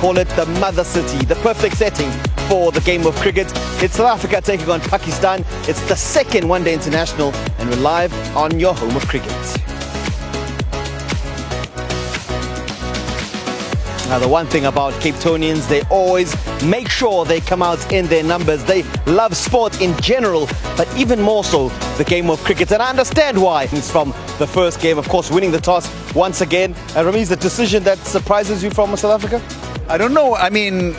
call it the mother city, the perfect setting for the game of cricket. It's South Africa taking on Pakistan. It's the second one-day international, and we're live on your home of cricket. Now, the one thing about Cape Townians, they always make sure they come out in their numbers. They love sport in general, but even more so the game of cricket. And I understand why. It's from the first game, of course, winning the toss once again. Ramiz, the decision that surprises you from South Africa? I don't know. I mean,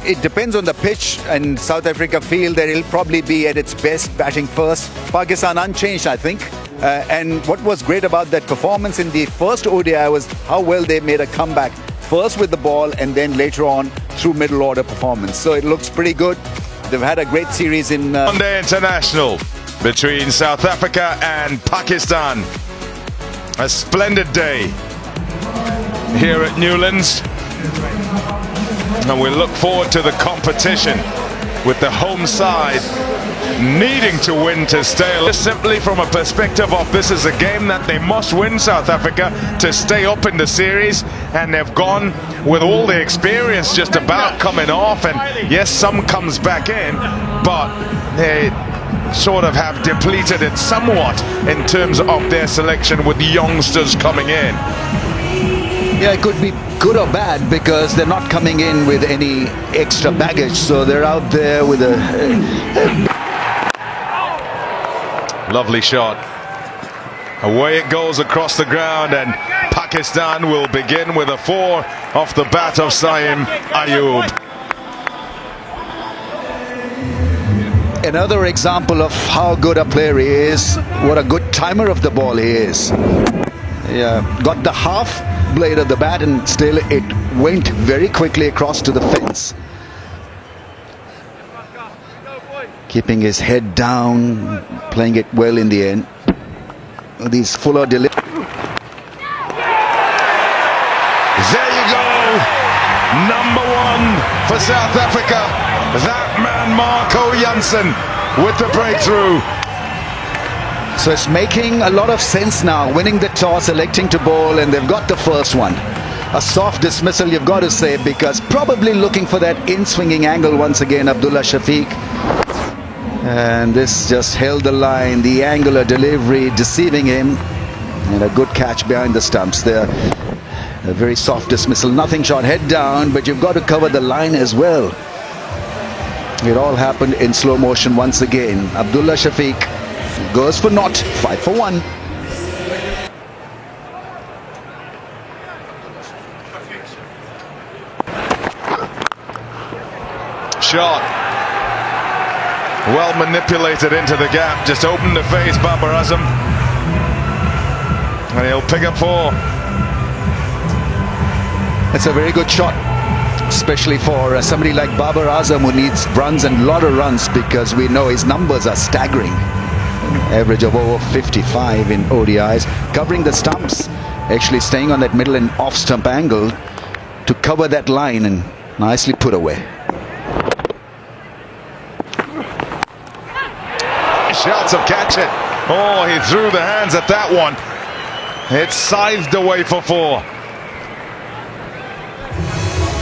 it depends on the pitch, and South Africa feel that it'll probably be at its best batting first. Pakistan unchanged, I think. And what was great about that performance in the first ODI was how well they made a comeback. First with the ball and then later on through middle order performance. So it looks pretty good. They've had a great series in One-day international between South Africa and Pakistan. A splendid day here at Newlands. And we look forward to the competition with the home side needing to win to stay. Just simply from a perspective of this is a game that they must win, South Africa, to stay up in the series, and they've gone with all the experience just about coming off, and yes, some comes back in, but they sort of have depleted it somewhat in terms of their selection with the youngsters coming in. Yeah, it could be good or bad because they're not coming in with any extra baggage, so they're out there with a lovely shot. Away it goes across the ground, and Pakistan will begin with a 4 off the bat of Saim Ayub. Another example of how good a player he is, what a good timer of the ball he is. Yeah, got the half blade of the bat and still it went very quickly across to the fence. Keeping his head down, playing it well in the end. These fuller delivery. There you go, number 1 for South Africa. That man Marco Jansen with the breakthrough. So it's making a lot of sense now, winning the toss, electing to bowl, and they've got the first one. A soft dismissal, you've got to say, because probably looking for that in-swinging angle once again, Abdullah Shafiq. And this just held the line, the angular delivery deceiving him, and a good catch behind the stumps there. A very soft dismissal, nothing short, head down, but you've got to cover the line as well. It all happened in slow motion once again. Abdullah Shafiq goes for naught, 5 for 1. Shot. Well manipulated into the gap, just opened the face, Babar Azam. And he'll pick up 4. It's a very good shot, especially for somebody like Babar Azam who needs runs and a lot of runs, because we know his numbers are staggering. Average of over 55 in ODIs. Covering the stumps, actually staying on that middle and off stump angle to cover that line, and nicely put away. Shots of catch it. Oh, he threw the hands at that one. It's scythed away for 4.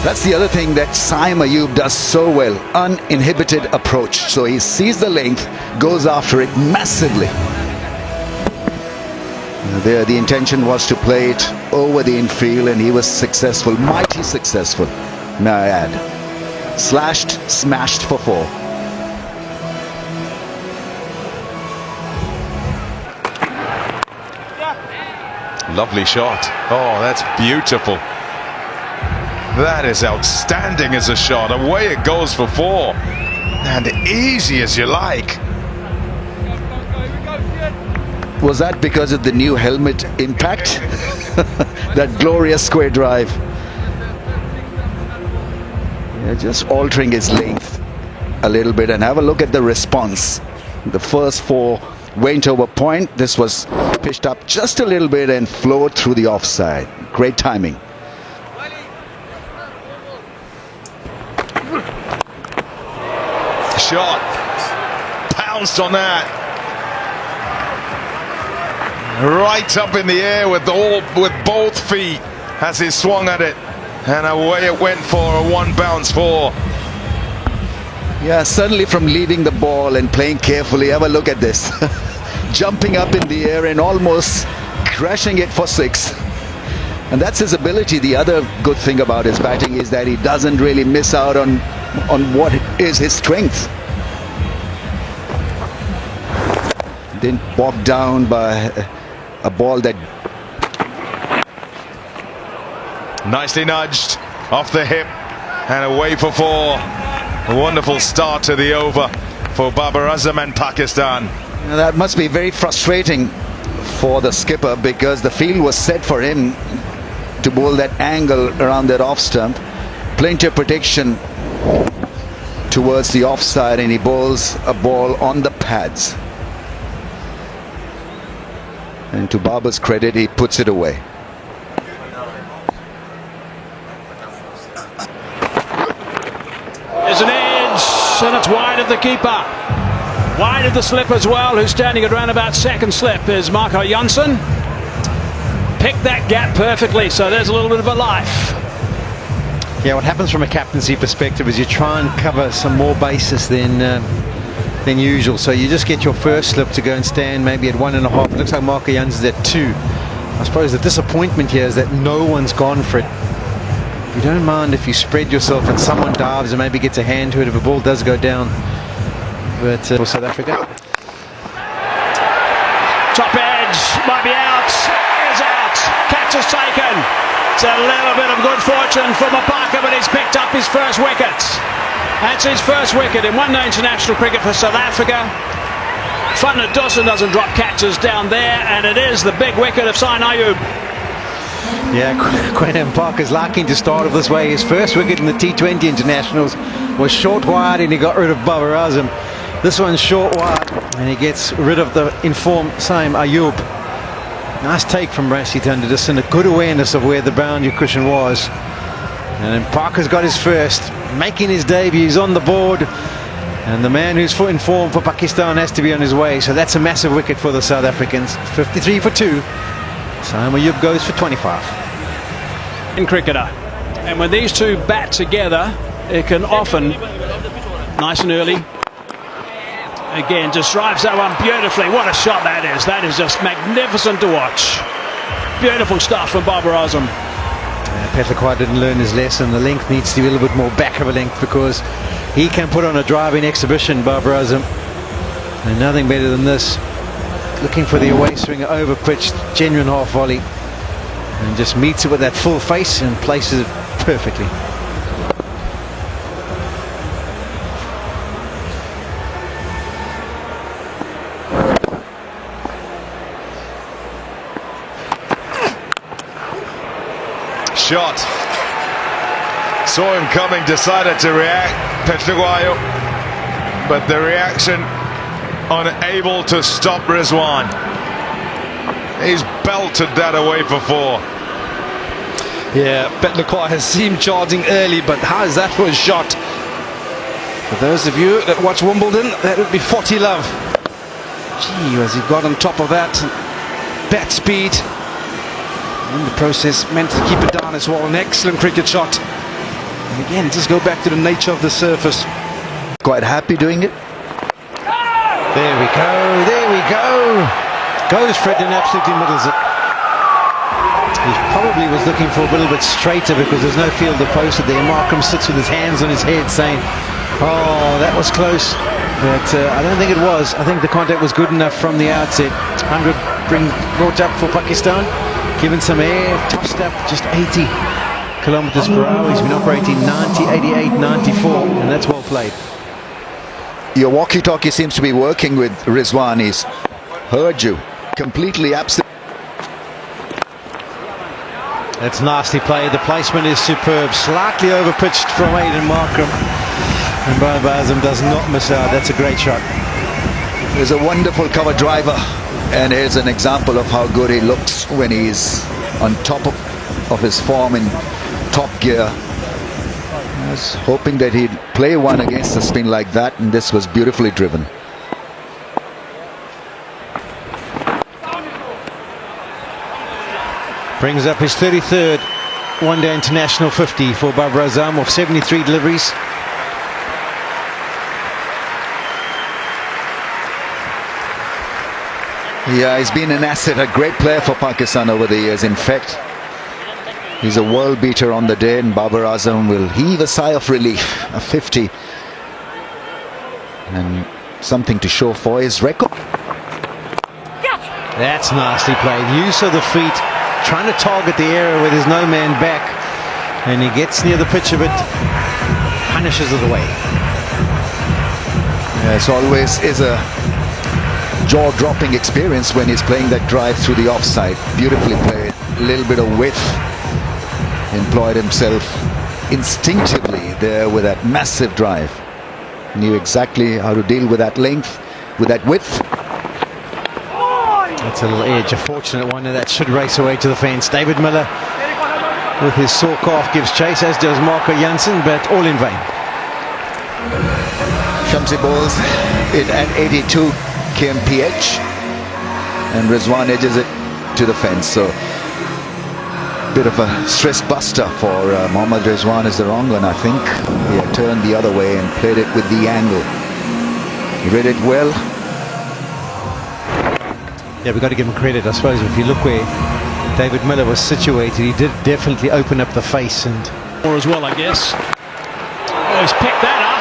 That's the other thing that Saim Ayub does so well, uninhibited approach. So he sees the length, goes after it massively. There the intention was to play it over the infield, and he was successful, mighty successful, may I add. Slashed, smashed for 4. Lovely shot. Oh, that's beautiful. That is outstanding as a shot. Away it goes for 4. And easy as you like. Was that because of the new helmet impact? That glorious square drive. Yeah, just altering his length a little bit, and have a look at the response. The first 4 went over point. This was pitched up just a little bit and flowed through the offside. Great timing. Shot. Pounced on that. Right up in the air with both feet as he swung at it. And away it went for a one bounce four. Yeah, certainly from leading the ball and playing carefully. Have a look at this. Jumping up in the air and almost crashing it for 6. And that's his ability. The other good thing about his batting is that he doesn't really miss out on what is his strength. Didn't bogged down by a ball that... Nicely nudged off the hip and away for 4. A wonderful start to the over for Babar Azam and Pakistan. Now that must be very frustrating for the skipper, because the field was set for him to bowl that angle around that off stump. Plenty of protection towards the offside, and he bowls a ball on the pads. And to Babar's credit, he puts it away. There's an edge, and it's wide of the keeper. Wide of the slip as well, who's standing at around about second slip, is Marco Janssen. Picked that gap perfectly, so there's a little bit of a life. Yeah, what happens from a captaincy perspective is you try and cover some more bases than usual. So you just get your first slip to go and stand maybe at 1.5. It looks like Marco Janssen's at 2. I suppose the disappointment here is that no one's gone for it. You don't mind if you spread yourself and someone dives and maybe gets a hand to it if a ball does go down. But for South Africa, Top edge, might be out, is out, catch is taken. It's a little bit of good fortune for Mapaka, but he's picked up his first wicket. That's his first wicket in one-day international cricket for South Africa. Fana Dawson doesn't drop catches down there, and it is the big wicket of Sain Ayub. yeah, Quinton Parker's liking to start off this way. His first wicket in the T20 internationals was short wide, and he got rid of Babar Azam. This one's short wide, and he gets rid of the informed Sain Ayub. Nice take from Rassie Thunderduss, and a good awareness of where the boundary cushion was. And then Parker's got his first, making his debut. He's on the board, and the man who's in form for Pakistan has to be on his way. So that's a massive wicket for the South Africans. 53 for 2. Sain Ayub goes for 25. In cricketer, and when these two bat together, it can often, nice and early, again just drives that one beautifully. What a shot that is. That is just magnificent to watch. Beautiful stuff from Babar Azam. Petlakwa didn't learn his lesson. The length needs to be a little bit more back of a length, because he can put on a driving exhibition, Babar Azam. And nothing better than this. Looking for the away swinger, over pitched, genuine half volley, and just meets it with that full face and places it perfectly. Shot. Saw him coming, decided to react, Petlakwa, but the reaction unable to stop Rizwan. He's belted that away for 4. Yeah, Petlakwa has seemed charging early, but how is that for a shot? For those of you that watch Wimbledon, that would be 40 love. Gee, as he got on top of that, bat speed. In the process, meant to keep it down as well. An excellent cricket shot. And again, just go back to the nature of the surface. Quite happy doing it. There we go, there we go. Goes Fred and absolutely middles it. He probably was looking for a little bit straighter, because there's no fielder posted there. Markham sits with his hands on his head saying, oh, that was close. But I don't think it was. I think the contact was good enough from the outset. 100 brought up for Pakistan. Given some air, tossed up just 80 kilometers per hour. He's been operating 90, 88, 94, and that's well played. Your walkie-talkie seems to be working with Rizwan. He's heard you. Completely absent. That's nicely played. The placement is superb. Slightly overpitched from Aiden Markham. And Babar Azam does not miss out. That's a great shot. He's a wonderful cover driver. And here's an example of how good he looks when he's on top of his form in top gear. I was hoping that he'd play one against a spin like that, and this was beautifully driven. Brings up his 33rd. one-day international 50 for Babar Azam of 73 deliveries. Yeah, he's been an asset, a great player for Pakistan over the years. In fact, he's a world beater on the day, and Babar Azam will heave a sigh of relief. A 50. And something to show for his record. That's nicely played. Use of the feet, trying to target the area where there's no man back. And he gets near the pitch a bit, punishes it away. Yeah, it's always is a jaw-dropping experience when he's playing that drive through the offside. Beautifully played. A little bit of width. Employed himself instinctively there with that massive drive. Knew exactly how to deal with that length, with that width. That's a little edge, a fortunate one, and that should race away to the fence. David Miller with his sore calf gives chase, as does Marco Jansen, but all in vain. Shamsi bowls it at 82 kmph, and Rizwan edges it to the fence. So bit of a stress buster for Mohammad Rizwan is the wrong one, I think. He had turned the other way and played it with the angle. He read it well. Yeah, we've got to give him credit, I suppose. If you look where David Miller was situated, he did definitely open up the face and more as well, I guess. Oh, he's picked that up.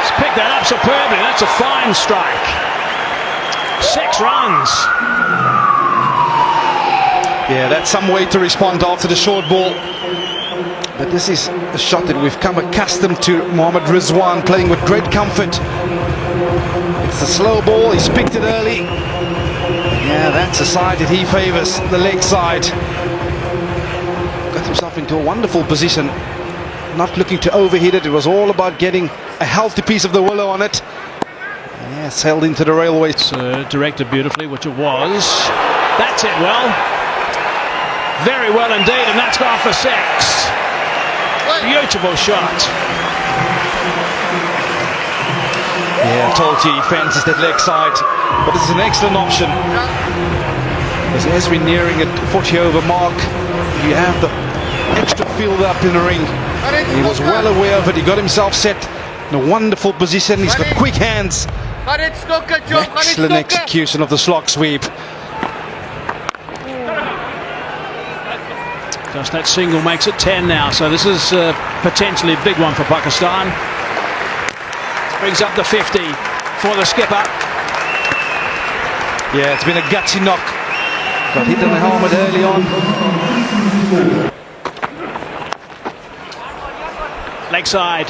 He's picked that up superbly. That's a fine strike. 6 runs. Yeah, that's some way to respond after the short ball. But this is a shot that we've come accustomed to Mohammad Rizwan playing with great comfort. It's a slow ball, he's picked it early. Yeah, that's a side that he favours, the leg side. Got himself into a wonderful position. Not looking to overhit it, it was all about getting a healthy piece of the willow on it. Yeah, sailed into the railway. It's directed beautifully, which it was. That's it well. Very well indeed, and that's gone for 6. Beautiful shot. Yeah, I told you he fancies that leg side, but this is an excellent option. As we're nearing a 40 over mark, you have the extra field up in the ring. He was well aware of it, he got himself set in a wonderful position, he's got quick hands. Excellent execution of the slog sweep. Just that single makes it 10 now, so this is potentially a big one for Pakistan. Brings up the 50 for the skipper. Yeah, it's been a gutsy knock. Got hit on the helmet early on. Leg side.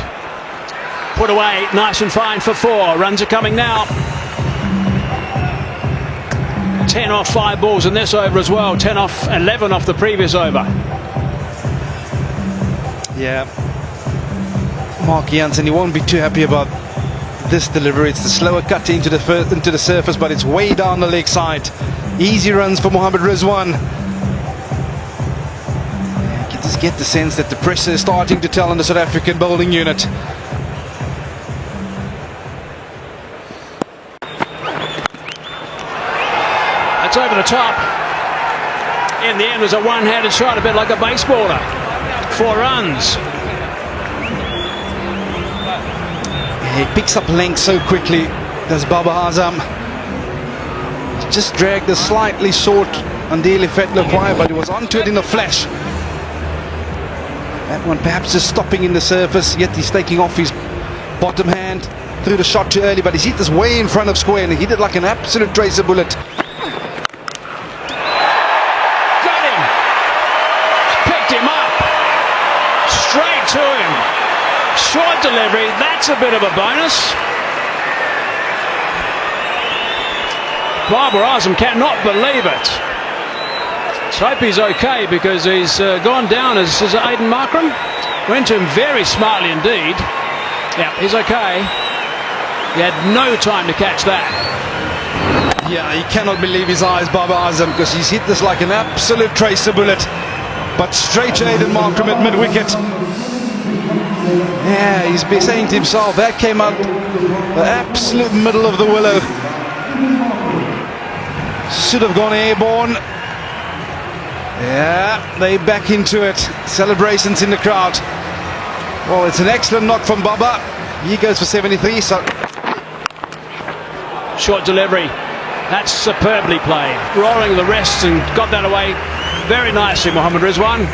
Put away, nice and fine for 4. Runs are coming now. 10 off 5 balls in this over as well. 10 off 11 off the previous over. Yeah. Mark Jansen, he won't be too happy about this delivery. It's the slower cut into the surface, but it's way down the leg side. Easy runs for Mohammad Rizwan. You can just get the sense that the pressure is starting to tell on the South African bowling unit. That's over the top. In the end, it was a one-handed shot, a bit like a baseballer. 4 runs. He picks up length so quickly, does Babar Azam. Just dragged a slightly short Andile Fetlequire, but he was onto it in a flash. That one perhaps just stopping in the surface, yet he's taking off his bottom hand. Threw the shot too early, but he's hit this way in front of square, and he hit it like an absolute tracer bullet. Got him. Picked him up. Straight to him. Short delivery, that's a bit of a bonus. Babar Azam cannot believe it. Let's hope he's okay, because he's gone down as Aiden Markram. Went to him very smartly indeed. Yeah, he's okay. He had no time to catch that. Yeah, he cannot believe his eyes, Babar Azam, because he's hit this like an absolute tracer bullet. But straight to Aiden Markram at mid-wicket. Yeah, he's been saying to himself, that came out the absolute middle of the willow. Should have gone airborne. Yeah, they back into it. Celebrations in the crowd. Well, it's an excellent knock from Baba. He goes for 73. So Short delivery. That's superbly played. Rolling the wrists and got that away very nicely, Mohammad Rizwan.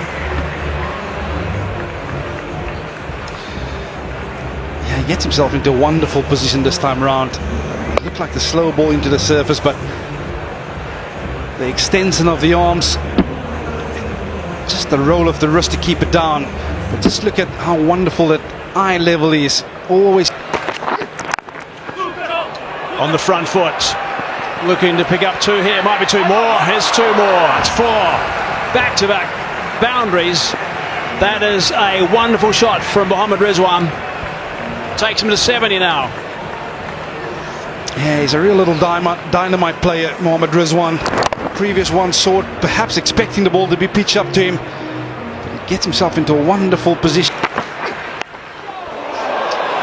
yeah, he gets himself into a wonderful position this time around. Looked like the slow ball into the surface, but the extension of the arms, just the roll of the wrist to keep it down. But just look at how wonderful that eye level is. Always On the front foot. Looking to pick up two here. Might be two more. Here's two more. It's four. Back-to-back boundaries. That is a wonderful shot from Mohammad Rizwan. Takes him to 70 now. Yeah, he's a real little dynamite player, Mohammad Rizwan. Previous one saw it, perhaps expecting the ball to be pitched up to him. But he gets himself into a wonderful position.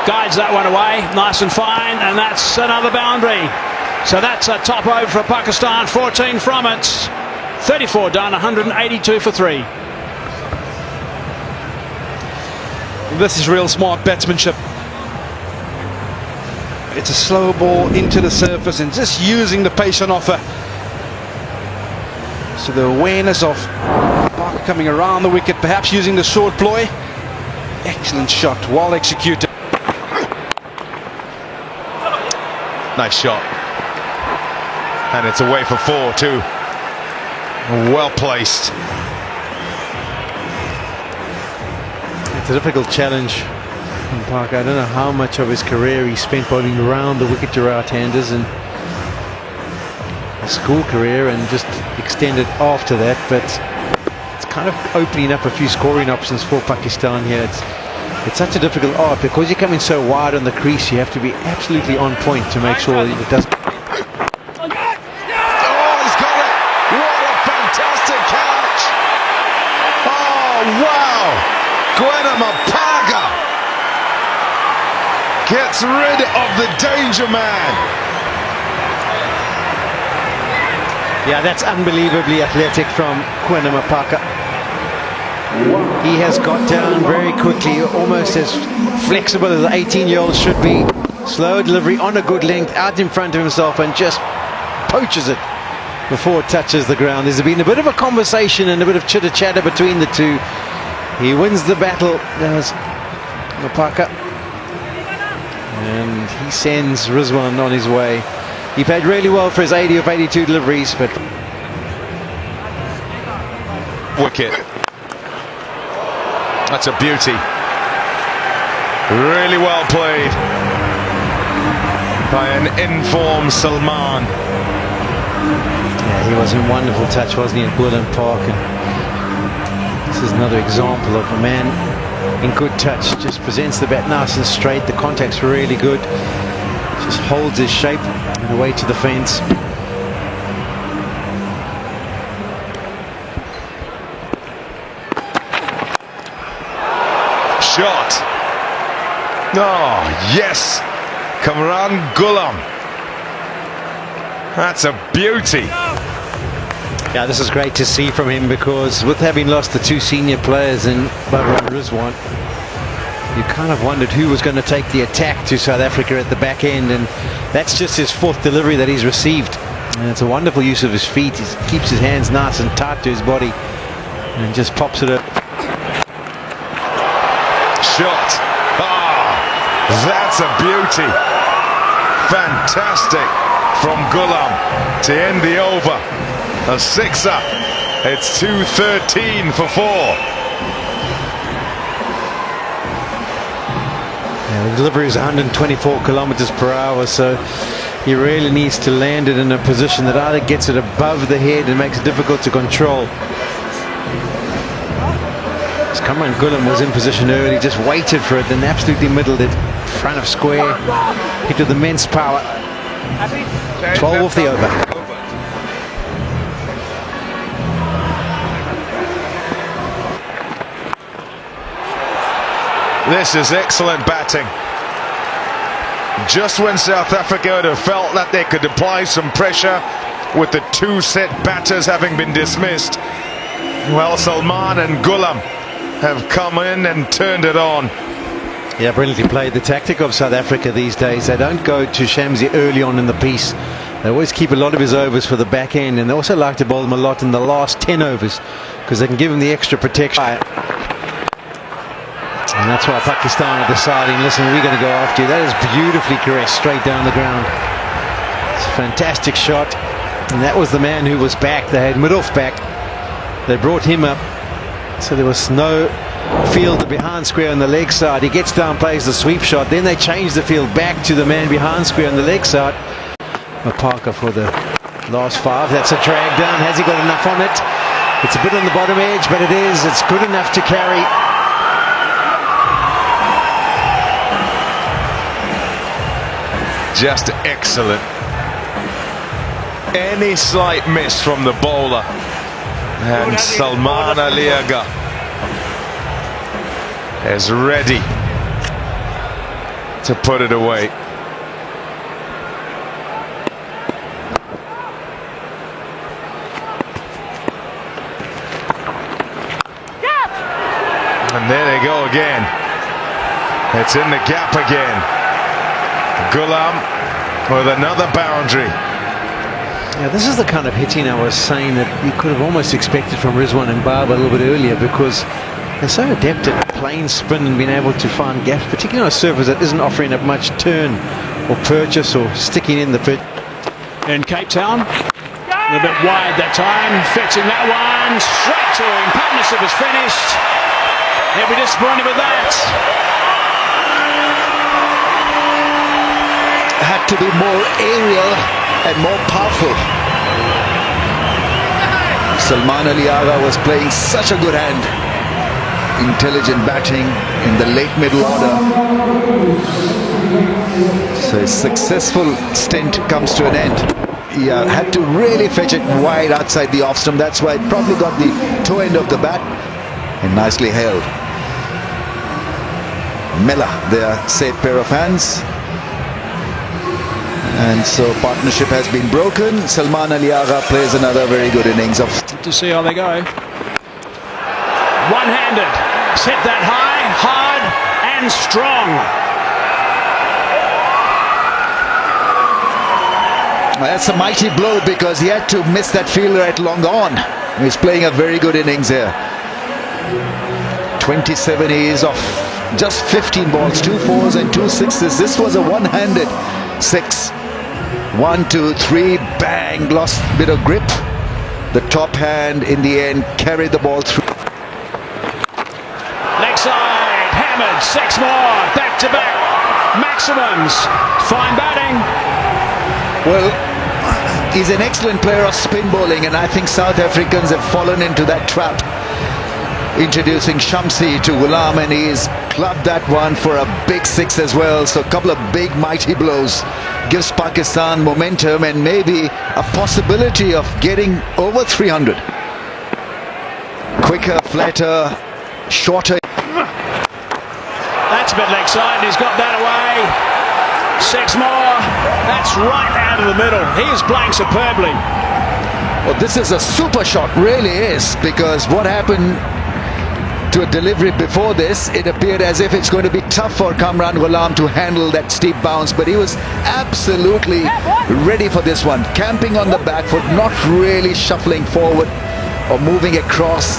Guides that one away, nice and fine, and that's another boundary. So that's a top over for Pakistan, 14 from it. 34 done, 182 for 3. This is real smart batsmanship. It's a slow ball into the surface and just using the pace on offer. So the awareness of Parker coming around the wicket, perhaps using the short ploy. Excellent shot, well executed. Nice shot. And it's away for 4 too. Well placed. It's a difficult challenge from Parker. I don't know how much of his career he spent bowling around the wicket to right-handers, and his school career, and just extended after that, but it's kind of opening up a few scoring options for Pakistan here. It's such a difficult art because you're coming so wide on the crease. You have to be absolutely on point to make sure that it doesn't. Oh, he's got it! What a fantastic catch! Oh, wow! Gwenama Paga gets rid of the danger man. Yeah, that's unbelievably athletic from Gwenama Paga. He has got down very quickly, almost as flexible as an 18-year-old should be. Slow delivery on a good length, out in front of himself, and just poaches it before it touches the ground. There's been a bit of a conversation and a bit of chitter-chatter between the two. He wins the battle, does Mapaka, and he sends Rizwan on his way. He played really well for his 80 of 82 deliveries, but Wicket. That's a beauty. Really well played by an informed Salman. yeah, he was in wonderful touch, wasn't he, at Woodland Park? And this is another example of a man in good touch. Just presents the bat nice and straight. The contact's really good. Just holds his shape and away to the fence. Shot. Oh, yes. Kamran Ghulam. That's a beauty. Yeah, this is great to see from him, because with having lost the two senior players in Baba and Rizwan, you kind of wondered who was going to take the attack to South Africa at the back end, and that's just his fourth delivery that he's received. And it's a wonderful use of his feet. He keeps his hands nice and tight to his body and just pops it up. Shot. Ah, that's a beauty. Fantastic from Ghulam to end the over. A sixer. It's 213 for 4. Yeah, the delivery is 124 kilometers per hour, so he really needs to land it in a position that either gets it above the head and makes it difficult to control. Kamran Ghulam was in position early, just waited for it, then absolutely middled it, front of square, hit with immense power. 12 off the over. This is excellent batting. Just when South Africa would have felt that they could apply some pressure with the two set batters having been dismissed, Well, Salman and Ghulam have come in and turned it on. Yeah, brilliantly played. The tactic of South Africa these days, they don't go to Shamsi early on in the piece. They always keep a lot of his overs for the back end, and they also like to bowl him a lot in the last 10 overs because they can give him the extra protection. And that's why Pakistan are deciding, listen, we're going to go after you. That is beautifully caressed straight down the ground. It's a fantastic shot. And that was the man who was back. They had Midoff back. They brought him up. So there was no field behind square on the leg side. He gets down, plays the sweep shot. Then they change the field back to the man behind square on the leg side. Parker for the last 5. That's a drag down. Has he got enough on it? It's a bit on the bottom edge, but it is. It's good enough to carry. Just excellent. Any slight miss from the bowler, and Salman Ali Agha is ready to put it away. And there they go again. It's in the gap again. Ghulam with another boundary. Yeah, this is the kind of hitting I was saying that you could have almost expected from Rizwan and Baba a little bit earlier, because they're so adept at playing spin and being able to find gaps, particularly on a surface that isn't offering up much turn or purchase or sticking in the pit. In Cape Town, a little bit wide that time, fetching that one straight to him. Partnership is finished. He'll be disappointed with that. Had to be more aerial and more powerful. Salman Ali Agha was playing such a good hand. Intelligent batting in the late middle order. So his successful stint comes to an end. He had to really fetch it wide outside the off stump. That's why it probably got the toe end of the bat and nicely held. Mela, their safe pair of hands. And so partnership has been broken. Salman Ali Agha plays another very good innings of. To see how they go. One-handed, hit that high, hard and strong. That's a mighty blow, because he had to miss that fielder at long on. He's playing a very good innings here. 27 is off just 15 balls, 2 4s and 2 6s. This was a one-handed 6. 1, 2, 3, bang, lost a bit of grip. The top hand in the end carried the ball through. Leg side, hammered, 6 more, back to back, maximums, fine batting. Well, he's an excellent player of spin bowling, and I think South Africans have fallen into that trap. Introducing Shamsi to Ghulam, and he's clubbed that one for a big 6 as well. So a couple of big mighty blows gives Pakistan momentum and maybe a possibility of getting over 300. Quicker, flatter, shorter. That's a bit leg side, he's got that away. 6 more, that's right out of the middle. He is playing superbly. Well, this is a super shot, really is, because what happened to a delivery before this, it appeared as if it's going to be tough for Kamran Ghulam to handle that steep bounce, but he was absolutely ready for this one, camping on the back foot, not really shuffling forward or moving across.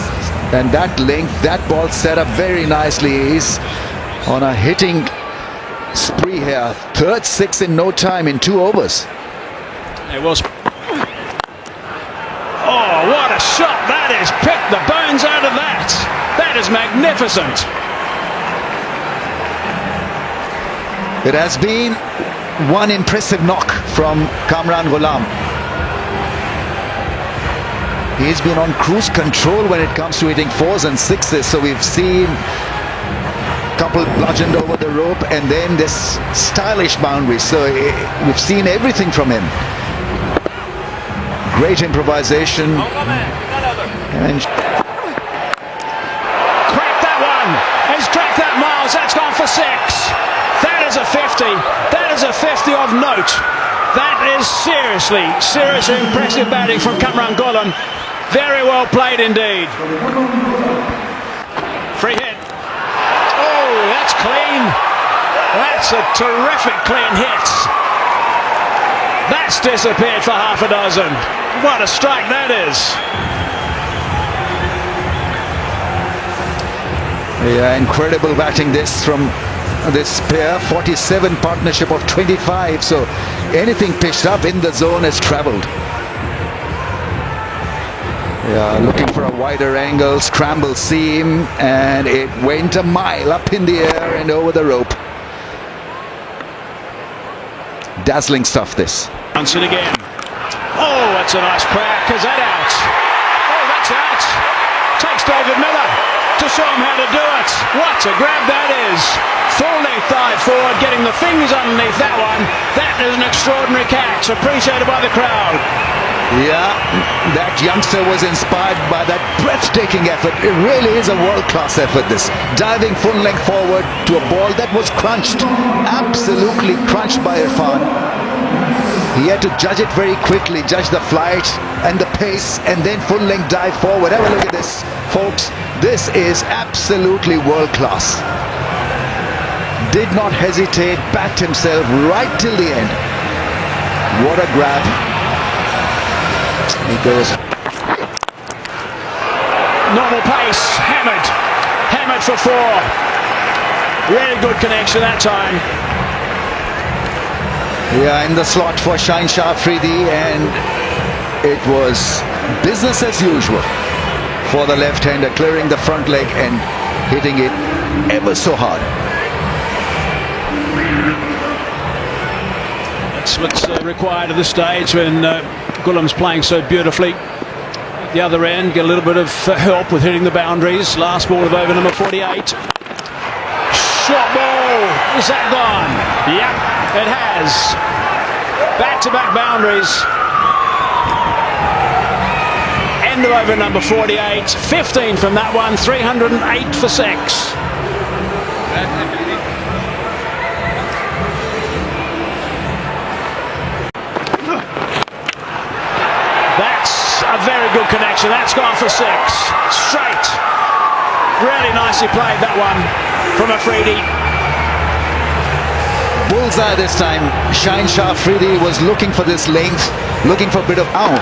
And that length, that ball set up very nicely. He's on a hitting spree here. 3rd 6 in no time in 2 overs. It was. Oh, what a shot that is! Picked the bones out of that. That is magnificent. It has been one impressive knock from Kamran Ghulam. He's been on cruise control when it comes to hitting 4s and 6s. So we've seen a couple bludgeoned over the rope, and then this stylish boundary. So we've seen everything from him. Great improvisation. And cracked that one. He's cracked that, Miles. That's gone for 6. That is a 50. That is a 50 of note. That is seriously impressive batting from Kamran Ghulam. Very well played indeed. Free hit. Oh, that's clean. That's a terrific clean hit. That's disappeared for half a dozen. What a strike that is. Yeah, incredible batting this from this pair. 47 partnership of 25. So anything pitched up in the zone has travelled. Yeah, looking for a wider angle, scramble seam, and it went a mile up in the air and over the rope. Dazzling stuff, this. Johnson again. Oh, that's a nice crack. Is that out? Oh, that's out. Takes David Miller to show him how to do it. What a grab that is. Full length dive forward, getting the fingers underneath that one. That is an extraordinary catch, appreciated by the crowd. Yeah, that youngster was inspired by that breathtaking effort. It really is a world-class effort, this. Diving full length forward to a ball that was crunched. Absolutely crunched by Irfan. He had to judge it very quickly, judge the flight and the pace, and then full length dive forward. Have a look at this, folks. This is absolutely world-class. Did not hesitate, backed himself right till the end. What a grab. He goes. Normal pace, hammered for 4. Really good connection that time. Yeah, in the slot for Shaheen Shah Afridi, and it was business as usual for the left-hander, clearing the front leg and hitting it ever so hard. That's what's required at this stage when Gullam's playing so beautifully. At the other end, get a little bit of help with hitting the boundaries. Last ball of over number 48. Short ball. Is that gone? Yep, it has. Back-to-back boundaries. End of over number 48. 15 from that one. 308 for 6. A very good connection. That's gone for 6. Straight. Really nicely played, that one from Afridi. Bullseye this time. Shaheen Shah Afridi was looking for this length, looking for a bit of out.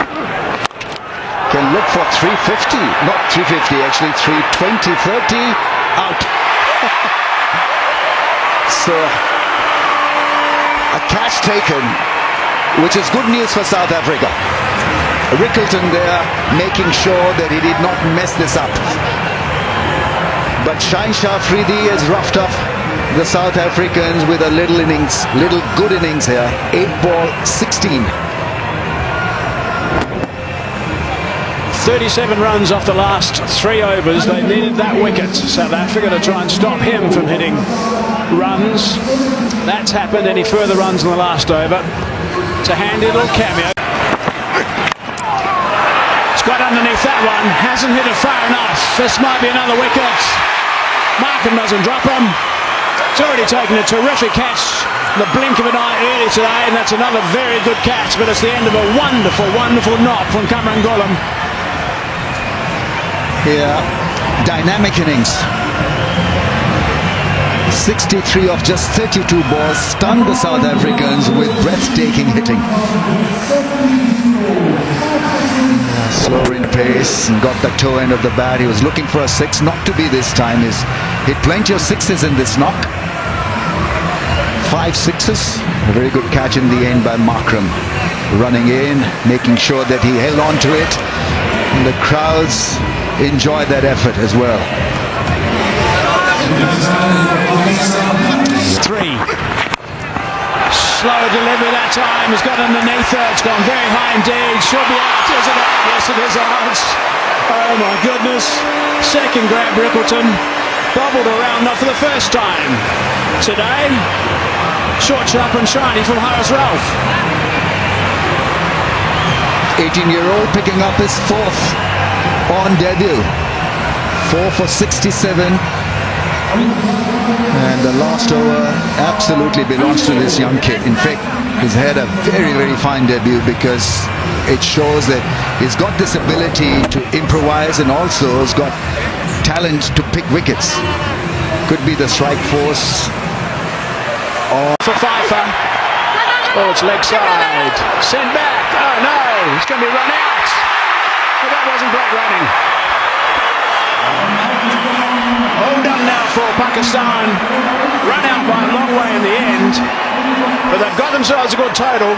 Can look for 350, not 350, actually 320, 30, out. So a catch taken, which is good news for South Africa. Rickleton there making sure that he did not mess this up. But Shaheen Shah Afridi has roughed up the South Africans with a little good innings here. 8 ball, 16. 37 runs off the last 3 overs. They needed that wicket, South Africa, to try and stop him from hitting runs. That's happened. Any further runs in the last over? It's a handy little cameo. Got underneath that one, hasn't hit it far enough. This might be another wicket. Markham doesn't drop him. It's already taken a terrific catch, the blink of an eye early today, and that's another very good catch, but it's the end of a wonderful, wonderful knock from Kamran Gullam. Yeah, dynamic innings. 63 of just 32 balls, stunned the South Africans with breathtaking hitting. Slower in pace and got the toe end of the bat. He was looking for a 6, not to be this time. He's hit plenty of 6s in this knock. 5 6s. A very good catch in the end by Markram. Running in, making sure that he held on to it. And the crowds enjoyed that effort as well. 3. Slower delivery that time. He's got underneath it. It's gone very high indeed. Should be out. Is it out? Yes, it is out. Oh my goodness. Second grab, Rickleton. Bobbled around, not for the first time today. Short, sharp and shiny from Haris Rauf. 18-year-old picking up his 4th on debut. 4 for 67. And the last over absolutely belongs to this young kid. In fact, He's had a very, very fine debut because it shows that he's got this ability to improvise and also has got talent to pick wickets. Could be the strike force. For Pfeiffer. Oh, it's leg side. Send back. Oh no, it's going to be run out. But that wasn't great running. All done now for Pakistan. Run out by a long way in the end. But they've got themselves a good total.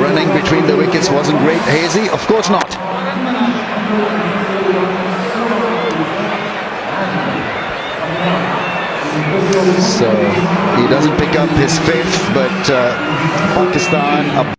Running between the wickets wasn't great. Hazy? Of course not. So he doesn't pick up his fifth, but Pakistan